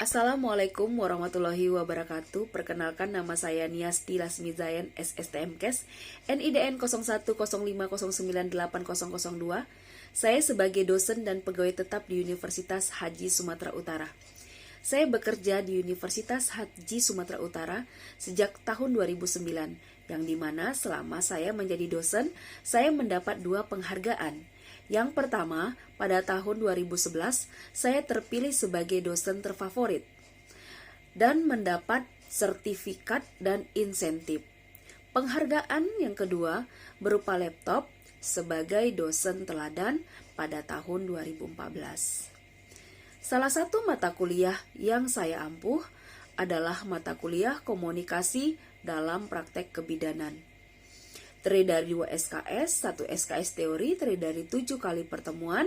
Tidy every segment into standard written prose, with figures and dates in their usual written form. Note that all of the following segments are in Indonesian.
Assalamualaikum warahmatullahi wabarakatuh. Perkenalkan, nama saya Niasti Lasmi Zayan, SSTMKes, NIDN 0105098002. Saya sebagai dosen dan pegawai tetap di Universitas Haji Sumatera Utara. Saya bekerja di Universitas Haji Sumatera Utara sejak tahun 2009, yang dimana selama saya menjadi dosen, saya mendapat 2 penghargaan. Yang pertama, pada tahun 2011, saya terpilih sebagai dosen terfavorit dan mendapat sertifikat dan insentif. Penghargaan yang kedua berupa laptop sebagai dosen teladan pada tahun 2014. Salah satu mata kuliah yang saya ampuh adalah mata kuliah komunikasi dalam praktek kebidanan. Terdiri dari 2 SKS, 1 SKS teori, terdiri dari 7 kali pertemuan,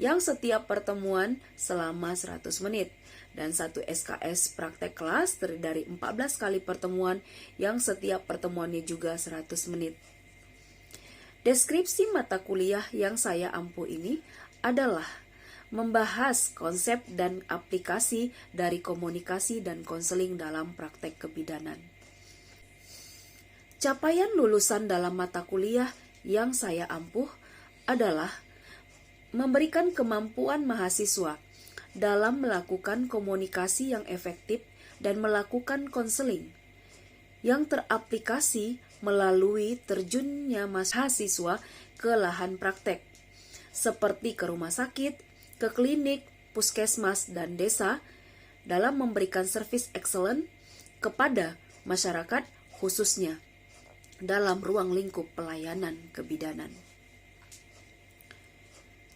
yang setiap pertemuan selama 100 menit. Dan 1 SKS praktek kelas, terdiri dari 14 kali pertemuan, yang setiap pertemuannya juga 100 menit. Deskripsi mata kuliah yang saya ampuh ini adalah membahas konsep dan aplikasi dari komunikasi dan konseling dalam praktek kebidanan. Capaian lulusan dalam mata kuliah yang saya ampuh adalah memberikan kemampuan mahasiswa dalam melakukan komunikasi yang efektif dan melakukan konseling yang teraplikasi melalui terjunnya mahasiswa ke lahan praktek, seperti ke rumah sakit, ke klinik, puskesmas, dan desa, dalam memberikan servis excellent kepada masyarakat khususnya dalam ruang lingkup pelayanan kebidanan.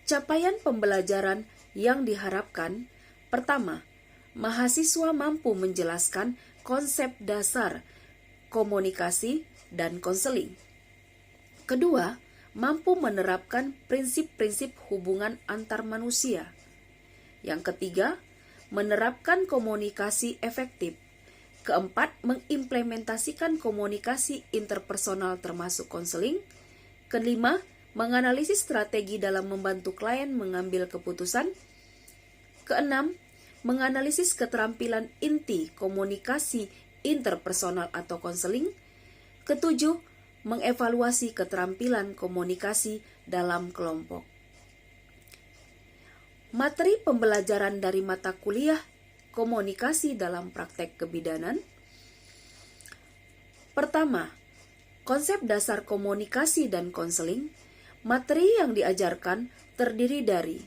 Capaian pembelajaran yang diharapkan: pertama, mahasiswa mampu menjelaskan konsep dasar komunikasi dan konseling. Kedua, mampu menerapkan prinsip-prinsip hubungan antar manusia. Yang ketiga, menerapkan komunikasi efektif. Keempat, mengimplementasikan komunikasi interpersonal termasuk konseling. Kelima, menganalisis strategi dalam membantu klien mengambil keputusan. Keenam, menganalisis keterampilan inti komunikasi interpersonal atau konseling. Ketujuh, mengevaluasi keterampilan komunikasi dalam kelompok. Materi pembelajaran dari mata kuliah komunikasi dalam praktek kebidanan. Pertama, konsep dasar komunikasi dan konseling. Materi yang diajarkan terdiri dari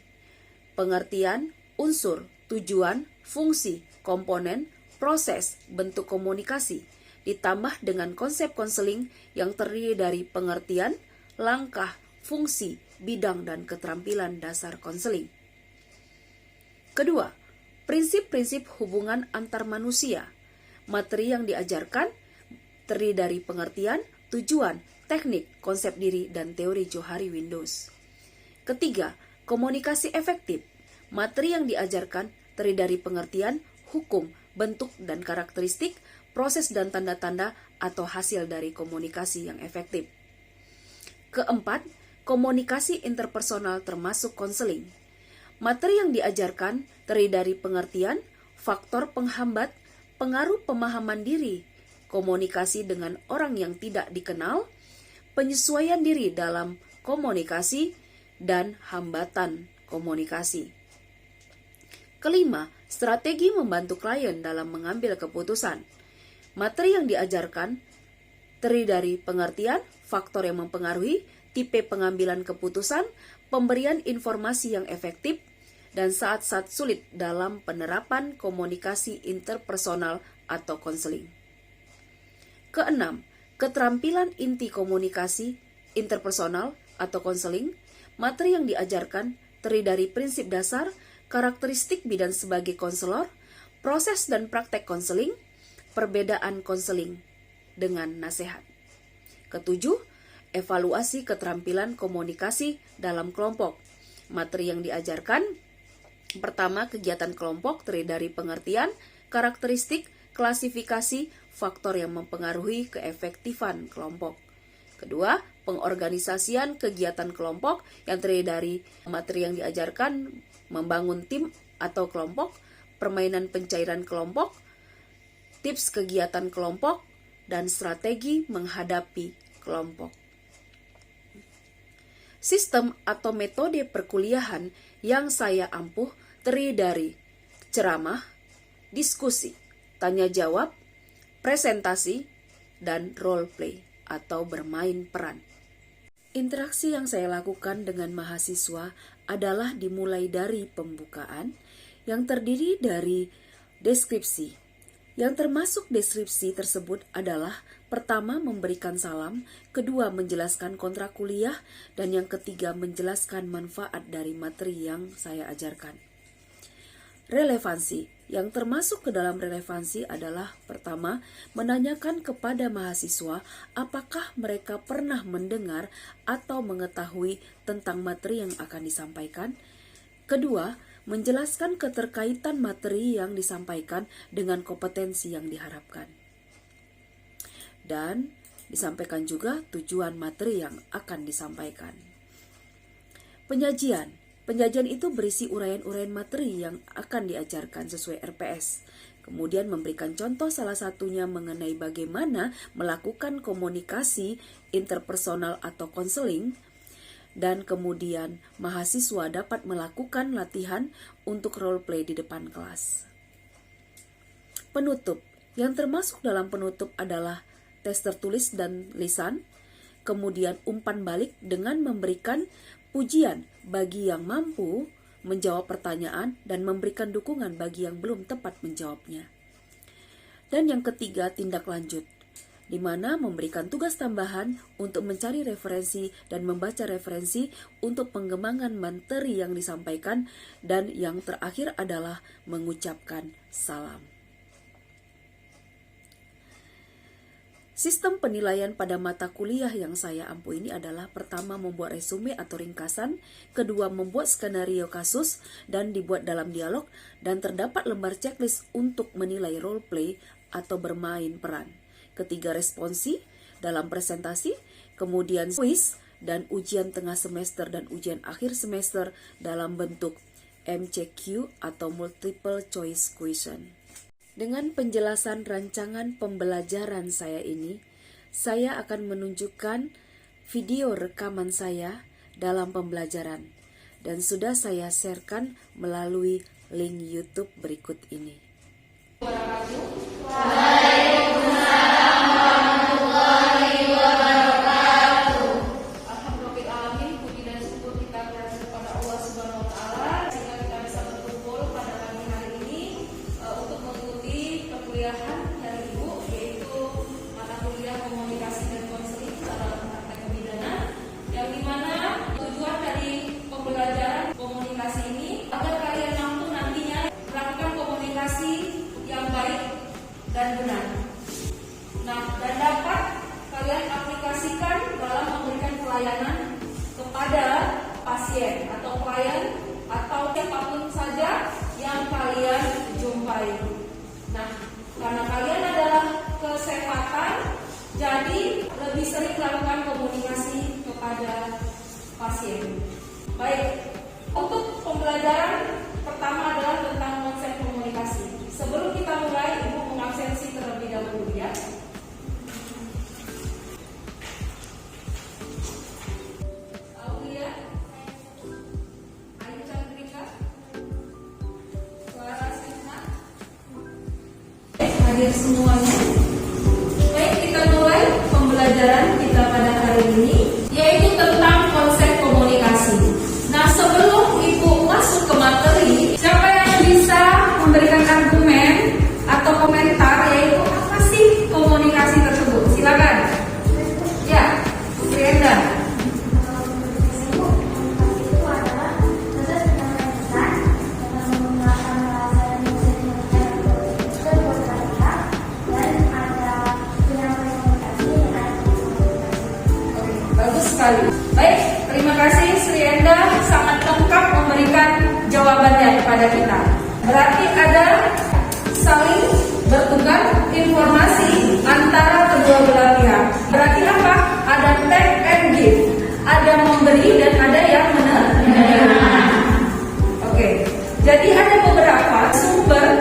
pengertian, unsur, tujuan, fungsi, komponen, proses, bentuk komunikasi, ditambah dengan konsep konseling yang terdiri dari pengertian, langkah, fungsi, bidang, dan keterampilan dasar konseling. Kedua, prinsip-prinsip hubungan antar manusia. Materi yang diajarkan terdiri dari pengertian, tujuan, teknik, konsep diri, dan teori Johari Windows. Ketiga, komunikasi efektif. Materi yang diajarkan terdiri dari pengertian, hukum, bentuk dan karakteristik, proses dan tanda-tanda atau hasil dari komunikasi yang efektif. Keempat, komunikasi interpersonal termasuk konseling. Materi yang diajarkan terdiri dari pengertian, faktor penghambat, pengaruh pemahaman diri, komunikasi dengan orang yang tidak dikenal, penyesuaian diri dalam komunikasi, dan hambatan komunikasi. Kelima, strategi membantu klien dalam mengambil keputusan. Materi yang diajarkan terdiri dari pengertian, faktor yang mempengaruhi, tipe pengambilan keputusan, pemberian informasi yang efektif, dan saat-saat sulit dalam penerapan komunikasi interpersonal atau konseling. Keenam, keterampilan inti komunikasi interpersonal atau konseling. Materi yang diajarkan terdiri dari prinsip dasar, karakteristik bidan sebagai konselor, proses dan praktek konseling, perbedaan konseling dengan nasihat. Ketujuh, evaluasi keterampilan komunikasi dalam kelompok. Materi yang diajarkan: pertama, kegiatan kelompok terdiri dari pengertian, karakteristik, klasifikasi, faktor yang mempengaruhi keefektifan kelompok. Kedua, pengorganisasian kegiatan kelompok yang terdiri dari materi yang diajarkan membangun tim atau kelompok, permainan pencairan kelompok, tips kegiatan kelompok, dan strategi menghadapi kelompok. Sistem atau metode perkuliahan yang saya ampuh terdiri dari ceramah, diskusi, tanya jawab, presentasi, dan role play atau bermain peran. Interaksi yang saya lakukan dengan mahasiswa adalah dimulai dari pembukaan yang terdiri dari deskripsi. Yang termasuk deskripsi tersebut adalah pertama memberikan salam, kedua menjelaskan kontrak kuliah, dan yang ketiga menjelaskan manfaat dari materi yang saya ajarkan. Relevansi. Yang termasuk ke dalam relevansi adalah pertama, menanyakan kepada mahasiswa apakah mereka pernah mendengar atau mengetahui tentang materi yang akan disampaikan. Kedua, menjelaskan keterkaitan materi yang disampaikan dengan kompetensi yang diharapkan. Dan disampaikan juga tujuan materi yang akan disampaikan. Penyajian. Penyajian itu berisi uraian-uraian materi yang akan diajarkan sesuai RPS. Kemudian memberikan contoh salah satunya mengenai bagaimana melakukan komunikasi interpersonal atau konseling. Dan kemudian mahasiswa dapat melakukan latihan untuk role play di depan kelas. Penutup. Yang termasuk dalam penutup adalah tes tertulis dan lisan. Kemudian umpan balik dengan memberikan pujian bagi yang mampu menjawab pertanyaan dan memberikan dukungan bagi yang belum tepat menjawabnya. Dan yang ketiga, tindak lanjut, di mana memberikan tugas tambahan untuk mencari referensi dan membaca referensi untuk pengembangan materi yang disampaikan, dan yang terakhir adalah mengucapkan salam. Sistem penilaian pada mata kuliah yang saya ampuh ini adalah pertama membuat resume atau ringkasan, kedua membuat skenario kasus dan dibuat dalam dialog, dan terdapat lembar checklist untuk menilai role play atau bermain peran. Ketiga, responsi dalam presentasi, kemudian kuis dan ujian tengah semester dan ujian akhir semester dalam bentuk MCQ atau multiple choice question. Dengan penjelasan rancangan pembelajaran saya ini, saya akan menunjukkan video rekaman saya dalam pembelajaran dan sudah saya sharekan melalui link YouTube berikut ini. Dan benar. Nah, dan dapat kalian aplikasikan dalam memberikan pelayanan kepada pasien atau klien atau siapapun saja yang kalian jumpai. Nah, karena kalian adalah kesehatan, jadi lebih sering lakukan komunikasi kepada pasien. Baik, untuk pembelajaran pertama adalah tentang konsep komunikasi. Sebelum kita mulai, Ibu mengabsensi terlebih dahulu ya. Aulia, Ayu Chandrika, Clara Sina, hadir semuanya. Baik, kita mulai pembelajaran kita pada hari ini, yaitu tentang konsep komunikasi. Nah, sebelum Ibu masuk ke materi, siapa yang bisa memberikan argumen atau komentar yaitu apa sih komunikasi tersebut? Silakan. Ya, Brenda. Bagus sekali. Baik, terima kasih Sri Enda, sangat lengkap memberikan jawabannya kepada kita. Berarti ada saling bertukar informasi antara kedua belah pihak. Berarti apa? Ada take and give, ada memberi dan ada yang menerima. Oke, jadi ada beberapa sumber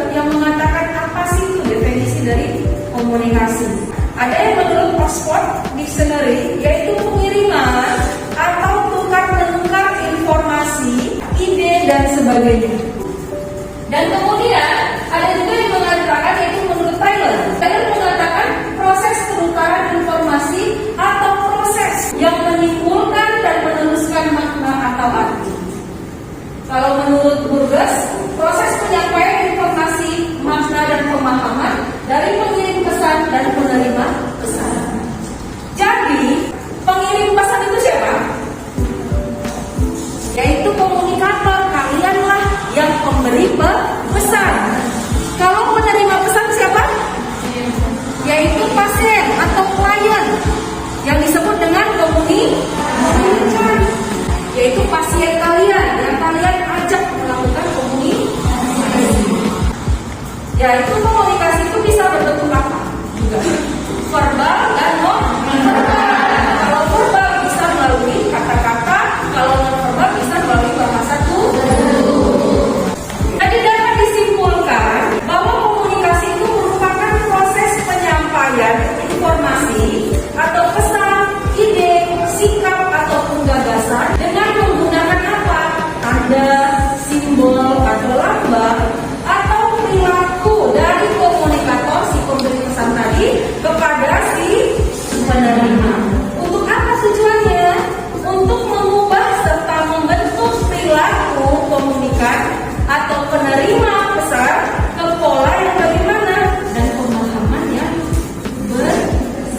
Oxford Dictionary, yaitu pengiriman atau tukar-menukar informasi, ide, dan sebagainya. Dan kemudian ada juga yang mengatakan, yaitu menurut Taylor mengatakan proses penukaran informasi atau proses yang menimbulkan dan meneruskan makna atau arti. Kalau menurut Burgess, proses penyampaian informasi, makna, dan pemahaman dari pengirim pesan dan penerima pesan. Jadi, pengirim pesan itu siapa? Yaitu komunikator, kalianlah yang pemberi pesan. Kalau penerima pesan siapa? Yaitu pasien atau klien, yang disebut dengan komunikan, yaitu pasien kalian yang kalian ajak melakukan komunikasi. Yaitu komunikasi itu bisa berbentuk apa? Juga verbal dan non-verbal. Kalau verbal bisa melalui kata-kata, kalau non-verbal bisa melalui bahasa tubuh. Jadi dapat disimpulkan bahwa komunikasi itu merupakan proses penyampaian informasi atau pesan, ide, sikap ataupun gagasan dengan menggunakan apa? Tanda, simbol atau lambang atau perilaku dari komunikator, si pemberi pesan tadi, kepada si penerima. Untuk apa tujuannya? Untuk mengubah serta membentuk perilaku komunikan atau penerima pesan ke pola yang bagaimana dan pemahaman yang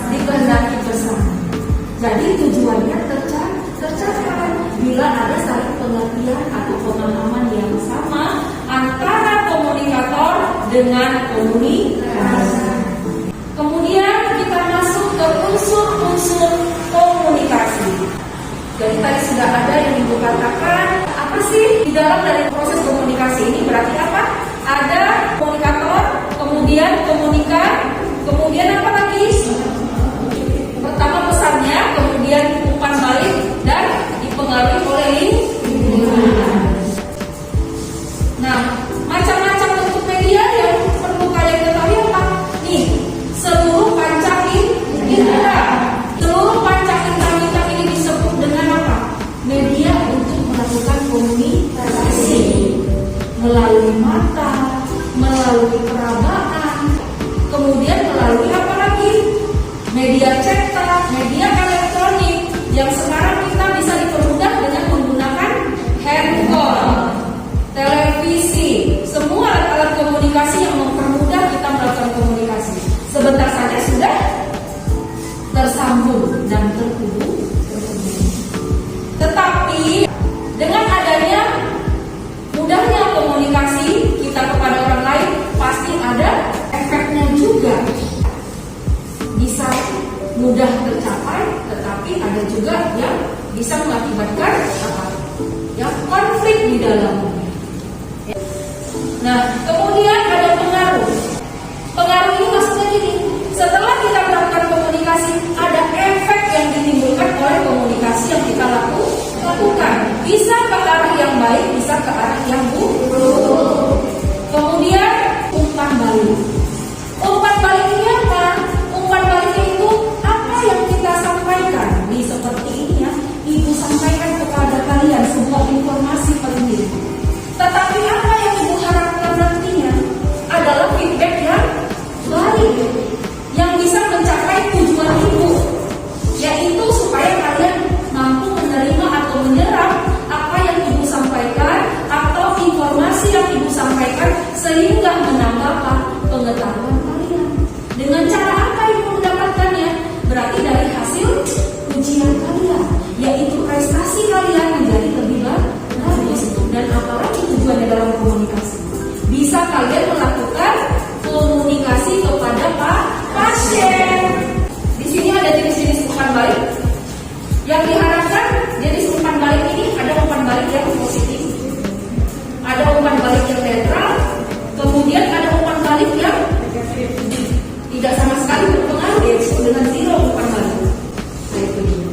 dikehendaki bersama. Jadi tujuannya tercapai bila ada saling pengertian atau pemahaman yang sama antara komunikator dengan komunikasi. Kemudian kita masuk ke unsur-unsur komunikasi. Jadi tadi sudah ada yang Ibu katakan, apa sih di dalam dari proses komunikasi ini? Berarti apa? Ada komunikator, kemudian komunikan, kemudian apa lagi? Pertama pesannya, kemudian umpan balik, dan dipengaruhi oleh lingkungan. Nah, macam-macam bentuk media yang perlu kalian ketahui apa? Nih, seluruh panca indera. Seluruh panca indera kita ini disebut dengan apa? Media untuk melakukan komunikasi. Melalui mata, melalui perabaan, kemudian melalui apa lagi? Media cetak, media elektronik, yang sekarang kita bisa dipermudah dengan menggunakan handphone, televisi, semua alat-alat komunikasi yang mempermudah kita melakukan komunikasi. Sebentar saja sudah tersambung dan terhubung. Tetapi dengan adanya mudahnya komunikasi kita kepada orang lain, pasti ada efeknya juga. Bisa mudah tercapai, tetapi ada juga yang bisa mengakibatkan apa? Yang konflik di dalamnya. Nah, kemudian ada pengaruh. Pengaruh ini maksudnya gini, setelah kita melakukan komunikasi, ada efek yang ditimbulkan oleh komunikasi yang kita lakukan. Bisa ke arah yang baik, bisa ke arah yang buruk. Kemudian umpan balik. Umpan balik ini apa? Umpan baliknya itu apa yang kita sampaikan. Nih seperti ini ya, Ibu sampaikan kepada kalian sebuah informasi penting. Tetapi apa yang Ibu harapkan nantinya adalah feedback yang baik, yang bisa mencapai tujuan Ibu, yaitu supaya kalian mampu menerima atau menyerap apa yang Ibu sampaikan atau informasi yang Ibu sampaikan, sehingga menambah pengetahuan kalian. Dengan cara apa Ibu mendapatkannya? Berarti dari hasil ujian kalian, yaitu prestasi kalian menjadi lebih bagus. Dan apalagi tujuannya dalam komunikasi, bisa kalian melakukan komunikasi kepada pasien. Di sini ada jenis-jenis umpan balik. Yang diharapkan jenis umpan balik ini ada umpan balik yang positif, ada umpan balik yang netral, kemudian ada umpan balik yang tidak sama sekali berpengaruh, yaitu dengan zero umpan balik. Nah, itu dia.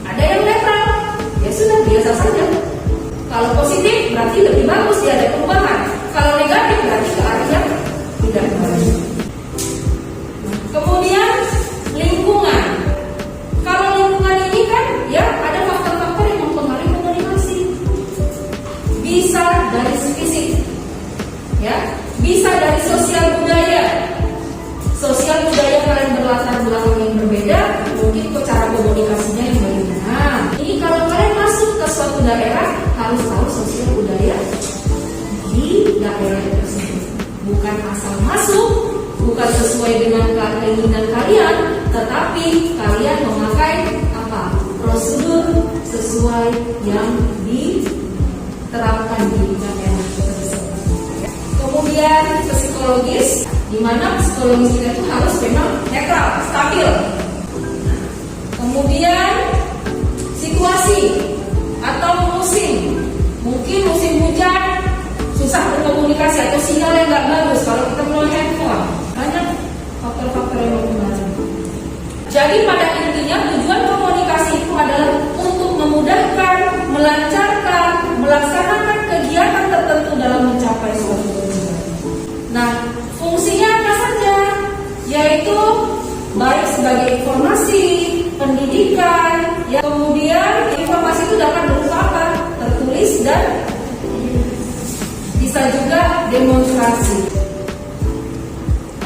Ada yang netral, ya sudah biasa saja. Kalau positif berarti lebih bagus, dia ada perubahan. Kalau negatif berarti ke arah yang tidak baik. Kemudian lingkungan. bisa dari fisik, ya, bisa dari sosial budaya. Sosial budaya kalian berlatar belakang yang berbeda, mungkin cara komunikasinya yang berbeda. Nah, ini kalau kalian masuk ke suatu daerah harus tahu sosial budaya di daerah tersebut. Bukan asal masuk, bukan sesuai dengan keinginan kalian, tetapi kalian memakai apa? Prosedur sesuai yang diterapkan di daerah tersebut. Kemudian psikologis, di mana psikologis kita itu harus memang netral, stabil. Kemudian situasi atau musim, mungkin musim hujan susah berkomunikasi atau sinyal yang nggak bagus kalau kita melalui handphone. Banyak faktor-faktor yang mempengaruhi. Jadi pada intinya tujuan komunikasi itu adalah untuk memudahkan, melancarkan, melaksanakan kegiatan tertentu dalam mencapai suatu tujuan. Nah, fungsinya apa saja? Yaitu baik sebagai informasi, pendidikan, ya, kemudian informasi itu dapat berupa apa? Tertulis dan bisa juga demonstrasi.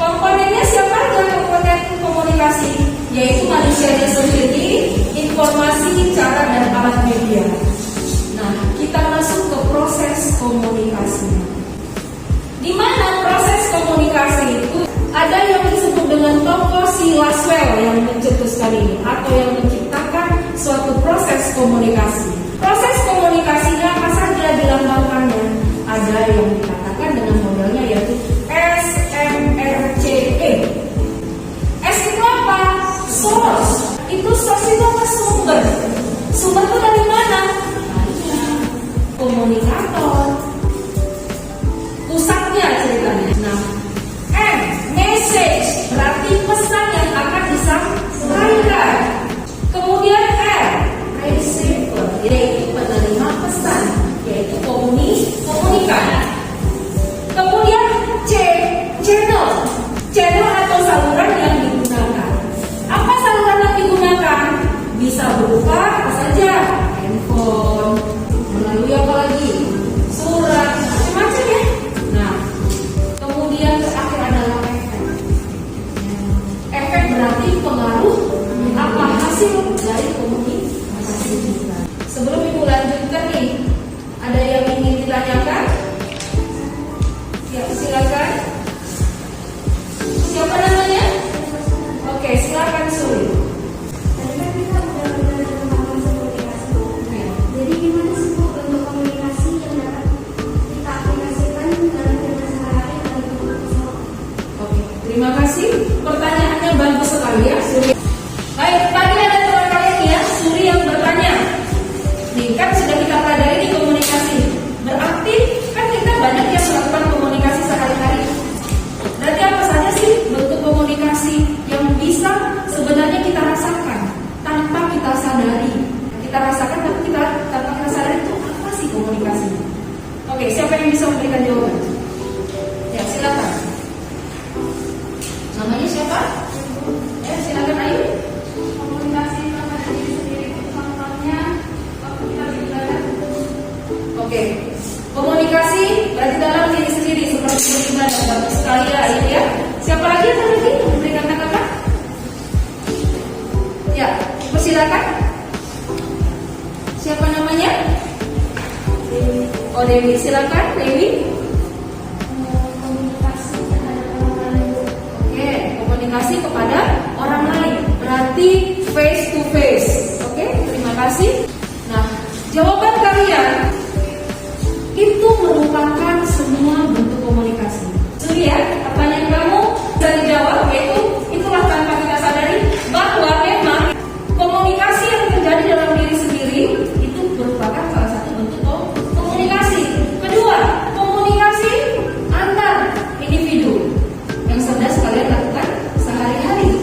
Komponennya siapa aja komponen komunikasi? Yaitu manusianya sendiri, informasi, cara, dan alat media. Nah, kita masuk ke proses komunikasi. Di mana proses komunikasi itu ada yang disebut dengan tokoh si Laswell yang mencetuskan ini atau yang menciptakan suatu proses komunikasi. Proses komunikasinya apa saja dilambangkannya? Ada yang dikatakan dengan modelnya yaitu SMRCE. S itu apa? Source. Itu source itu apa? Sumber. Sumber itu dari mana? Komunikator. Pusatnya ceritanya. Nah, M, message, berarti pesan yang akan disampaikan. Kemudian R, receiver, yaitu penerima pesan, yaitu komunikan. Kemudian C, channel, channel atau saluran yang digunakan. Apa saluran yang digunakan? Bisa berupa apa saja? Handphone, melalui apa lagi? Surat, macam-macam ya. Nah, kemudian terakhir adalah efek. Efek berarti pengaruh apa hasil dari komunikasi kita. Sebelum ibu lanjutkan nih, ada yang ingin ditanyakan? Ya, silakan. Siapa namanya? Oke, silakan Suri. Tadi kan kita udah tentang komunikasi. Jadi gimana sih Bu bentuk komunikasi yang dapat kita aplikasikan dalam kehidupan sehari-hari dalam bentuk visual? Oke, terima kasih. Pertanyaannya bagus sekali ya, Suri. Baik, tadi ada teman kalian ya, Suri yang bertanya. Nih, kan sudah kita pelajari di komunikasi. Berarti kan kita banyak yang melakukan komunikasi sehari-hari. Berarti apa saja sih bentuk komunikasi yang bisa sebenarnya kita rasakan tanpa kita sadari? Kita rasakan tapi kita tanpa kita sadari itu apa sih komunikasi? Oke, siapa yang bisa memberikan jawaban? Ya, silakan. Namanya siapa? Ya, silakan Ayu. Komunikasi kepada diri sendiri itu contohnya waktu kita beribadah. Oke, komunikasi berarti dalam diri sendiri seperti beribadah. Bagus sekali ya Ayu ya. Siapa lagi yang lagi memberikan tanggapan? Ya, persilakan. Siapa namanya? Oh, Dewi, silakan Dewi. Komunikasi terhadap orang lain. Oke, komunikasi kepada orang lain berarti face to face. Oke, terima kasih. Nah, jawaban kalian itu merupakan semua bentuk komunikasi. Suri ya, pertanyaan kamu bisa dijawab yaitu itulah tanpa kita sadari bahwa memang komunikasi yang terjadi dalam diri sendiri itu merupakan salah satu bentuk komunikasi. Kedua, komunikasi antar individu yang cerdas kalian lakukan sehari-hari.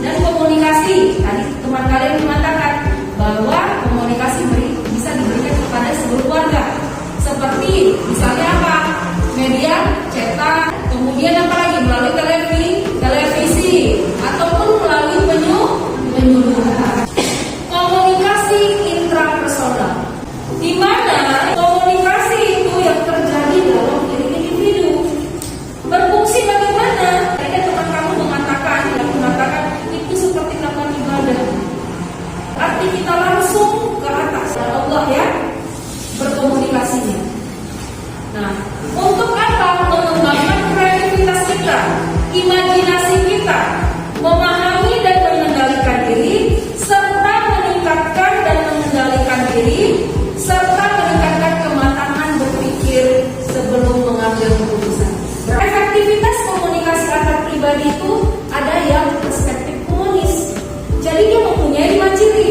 Dan komunikasi, tadi teman kalian mengatakan bahwa komunikasi bisa diberikan kepada seluruh imajinasi kita, memahami dan mengendalikan diri, serta meningkatkan dan mengendalikan diri, serta meningkatkan kematangan berpikir sebelum mengambil keputusan. Efektivitas komunikasi antar pribadi itu ada yang perspektif komunis. Jadi dia mempunyai 5 ciri.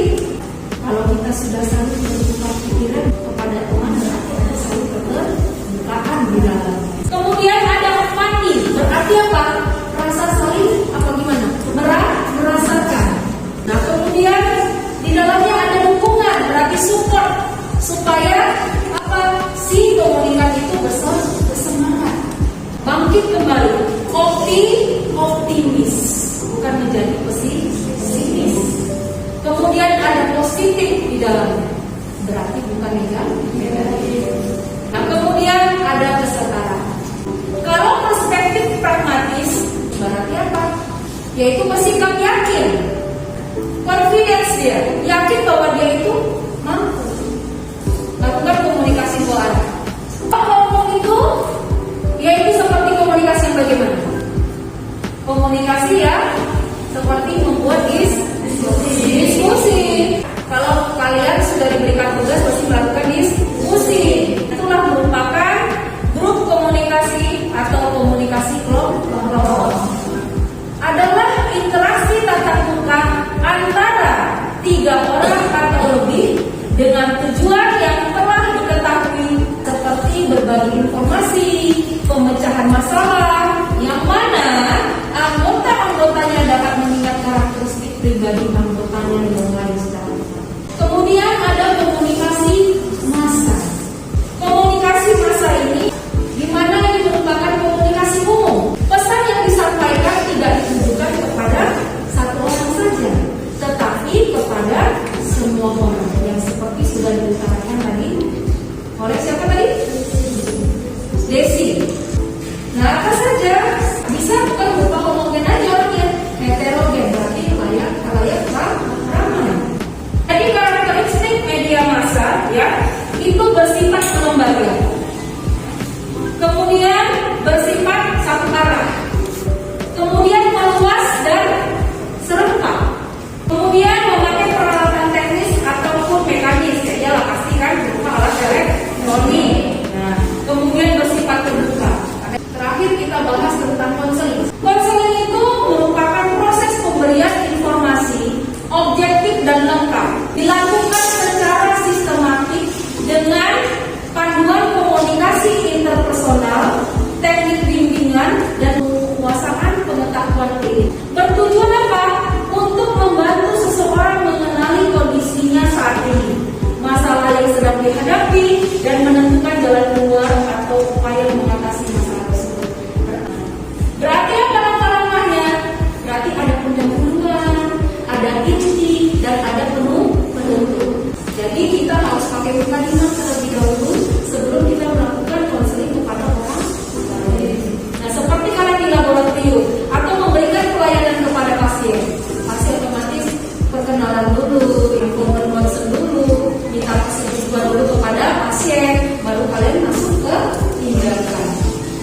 Kalau kita sudah saling bertukar pikiran kepada teman, berarti ada saling keterbukaan di dalam. Kemudian ada empati, berarti apa? Rasa saling apa gimana? Merasakan. Nah kemudian di dalamnya ada dukungan, berarti support supaya apa? Si komunikan itu bersemangat, bangkit kembali, optimis, bukan menjadi pesimis. Kemudian ada positif di dalamnya, berarti bukan negatif. Nah kemudian ada kesetaraan. Kalau perspektif pragmatis, berarti apa? Yaitu bersikap yakin, confidence dia, yakin bahwa dia itu mampu lakukan komunikasi dua arah. Ngomong itu, yaitu seperti komunikasi yang bagaimana? Komunikasi ya, seperti membuat diskusi. Kalau kalian sudah diberikan tugas pasti melakukan diskusi. Itulah merupakan grup komunikasi atau komunikasi kelompok. Adalah interaksi tatap muka antara 3 orang atau lebih dengan tujuan yang telah diketahui, seperti berbagi informasi, pemecahan masalah, yang mana anggota-anggotanya dapat mengingat karakteristik pribadi anggotanya yang lain secara tepat. Kemudian ada komunikasi massa. Komunikasi massa ini di mana ini merupakan komunikasi umum. Pesan yang disampaikan tidak ditujukan kepada satu orang saja, tetapi kepada semua orang, yang seperti sudah diutarakan tadi oleh siapa tadi? Desi. Nah apa saja? Bisa bukan berupa homogen aja orangnya, heterogen, berarti layak ramai. Jadi karakteristik media massa ya itu bersifat lembaga, kemudian bersifat satu arah, kemudian meluas dan serentak, kemudian memakai peralatan teknis ataupun mekanis, ya iyalah pasti kan berupa alat elektronik. Nah, kemudian bersifat terbuka. Terakhir kita bahas tentang konseling. Konseling itu merupakan proses pemberian informasi objektif dan lengkap, dilakukan secara sistematik dengan panduan komunikasi interpersonal, teknik bimbingan, dan penguasaan pengetahuan klinis. Bertujuan apa? Untuk membantu seseorang mengenali kondisinya saat ini, masalah yang sedang dihadapi, dan menentukan jalan keluar atau upaya mengatasi masalah tersebut. Berarti apa langkah-langkahnya? Berarti ada pendahuluan, ada inti, dan ada penutup. Jadi kita harus pakai mukadimah terlebih dahulu sebelum kita melakukan konseling kepada orang lain. Nah, seperti kalian di laboratorium atau memberikan pelayanan kepada pasien, pasti otomatis perkenalan dulu, informan konsen dulu, minta persetujuan dulu kepada pasien, baru kalian masuk ke tindakan.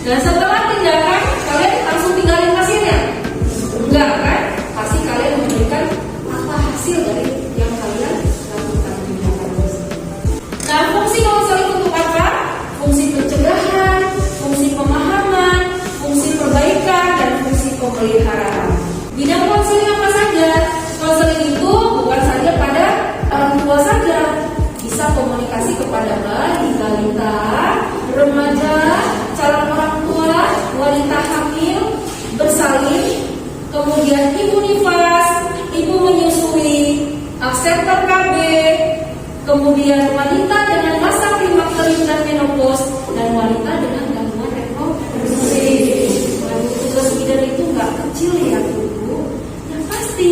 Dan setelah tindakan, kalian langsung tinggalin pasiennya? Enggak kan? Pasti kalian memberikan apa hasil dari yang kalian lakukan tindakan tersebut. Nah, fungsi konseling untuk apa? Fungsi pencegahan, fungsi pemahaman, fungsi perbaikan, dan fungsi pemeliharaan. Bidang konseling apa saja? Konseling itu bukan saja pada orang tua saja, bisa komunikasi kepada balita, remaja, calon orang tua, wanita hamil, bersalin, kemudian ibu nifas, ibu menyusui, absentor KB, kemudian wanita dengan masa klimakterium dan menopause, dan wanita dengan gangguan reproduksi. Tugas bidan itu nggak kecil ya Bu. Yang pasti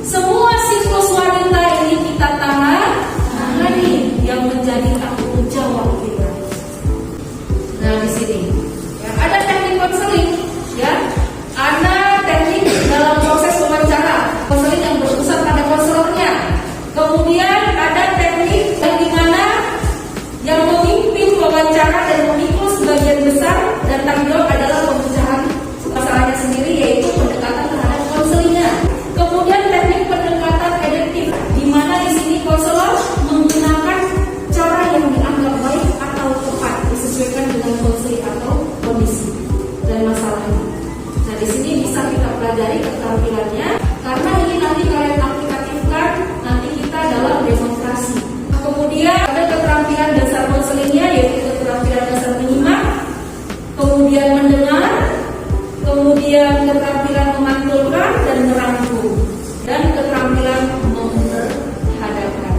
semua siklus wanita ini kita tangani yang menjadi tanggung jawab kita. Nah di sini ya, ada teknik konseling, ya, ada teknik dalam proses wawancara, konseling yang berpusat pada konselornya. Kemudian ada teknik yang dimana yang memimpin wawancara dan memikul sebagian besar dan tanggung jawab adalah pemecahan masalahnya sendiri, mempelajari keterampilannya, karena ini nanti kalian aplikatifkan nanti kita dalam demonstrasi. Kemudian ada keterampilan dasar konselingnya, yaitu keterampilan dasar menyimak, kemudian mendengar, kemudian keterampilan memantulkan dan merangkum, dan keterampilan memperhadapkan.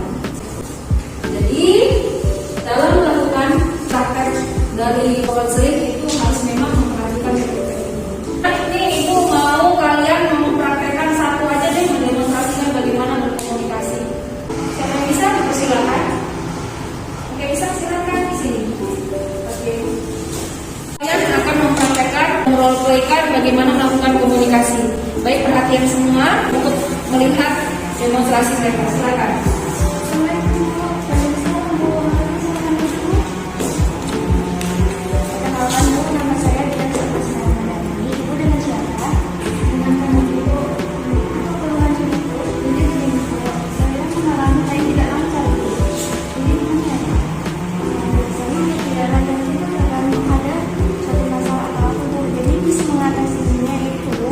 Jadi dalam melakukan praktek dari konseling itu harus memang memperhatikan PPP ini. Ini ibu mau kalian mempraktekkan satu aja deh, mendemonstrasikan bagaimana berkomunikasi. Siapa yang bisa dipersilakan? Oke, bisa silakan di sini. Oke. Kalian akan mempraktekkan, merole-playkan bagaimana melakukan komunikasi. Baik, perhatian semua untuk melihat demonstrasi mereka. Silakan. Nama saya Dina Sukmasari. Ibu dengan siapa? Dengan teman ibu. Apa keluhan ibu? Jadi begini, saya mengalami saya tidak lancar. Jadi gimana ya? Saya tidak lancar itu karena ada suatu masalah atau apa. Jadi bisa mengatasinya itu,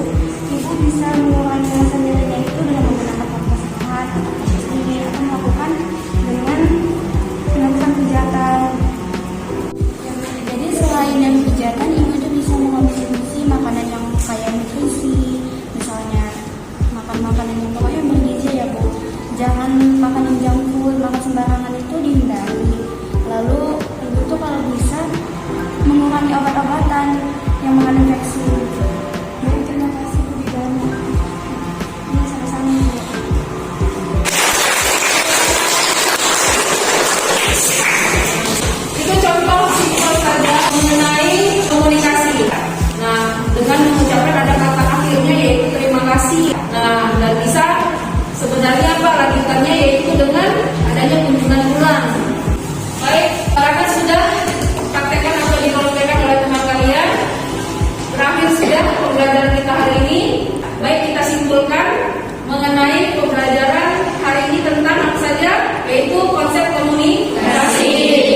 ibu bisa mengurangi dengan sendirinya itu dengan menggunakan pasangan atau ini atau melakukan dengan melakukan kegiatan. Jadi selain yang kegiatan, ibu itu bisa mengkonsumsi makanan yang kaya nutrisi, misalnya makan makanan yang pokoknya bergizi ya Bu. Jangan makan yang junk food, makan sembarangan itu dihindari. Lalu ibu tuh kalau bisa mengurangi obat-obatan yang mengandung infeksi. Baik, terima kasih Bu Bidana. Ini sama-sama Bu. Itu contoh simpel saja mengenai komunikasi. Nah, dengan mengucapkan ada kata akhirnya yaitu terima kasih. Nah, dan bisa sebenarnya apa lanjutannya yaitu dengan adanya kunjungan ulang. Baik, karena sudah praktekkan atau dirolekan oleh teman kalian. Terakhir sudah pembelajaran kita hari ini. Baik, kita simpulkan mengenai pembelajaran hari ini tentang apa saja, yaitu konsep komunikasi.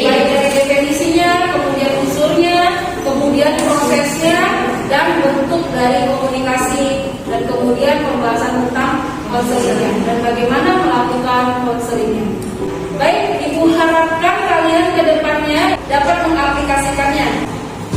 Baik dari definisinya, kemudian unsurnya, kemudian prosesnya, dan bentuk dari komunikasi, dan kemudian pembahasan tentang konselingnya dan bagaimana melakukan konselingnya. Baik, ibu harapkan kalian ke depannya dapat mengaplikasikannya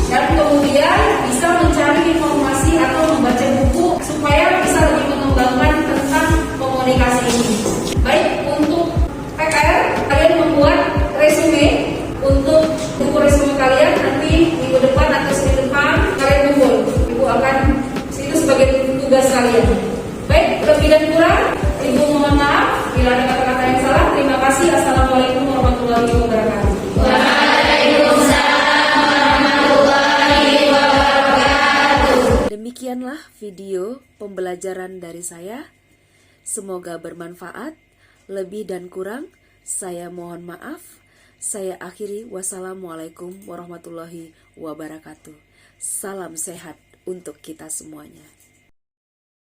dan kemudian bisa mencari informasi atau membaca buku supaya bisa lebih mengembangkan tentang komunikasi ini. Baik, untuk PKR kalian membuat resume. Untuk buku resume kalian nanti minggu depan atau senin depan kalian kumpul. Ibu akan itu sebagai tugas kalian. Baik, lebih dan kurang ibu mohon maaf bila ada kata-kata yang salah. Terima kasih. Assalamualaikum warahmatullahi wabarakatuh. Waalaikumsalam warahmatullahi wabarakatuh. Demikianlah video pembelajaran dari saya. Semoga bermanfaat. Lebih dan kurang saya mohon maaf. Saya akhiri, wassalamualaikum warahmatullahi wabarakatuh. Salam sehat untuk kita semuanya.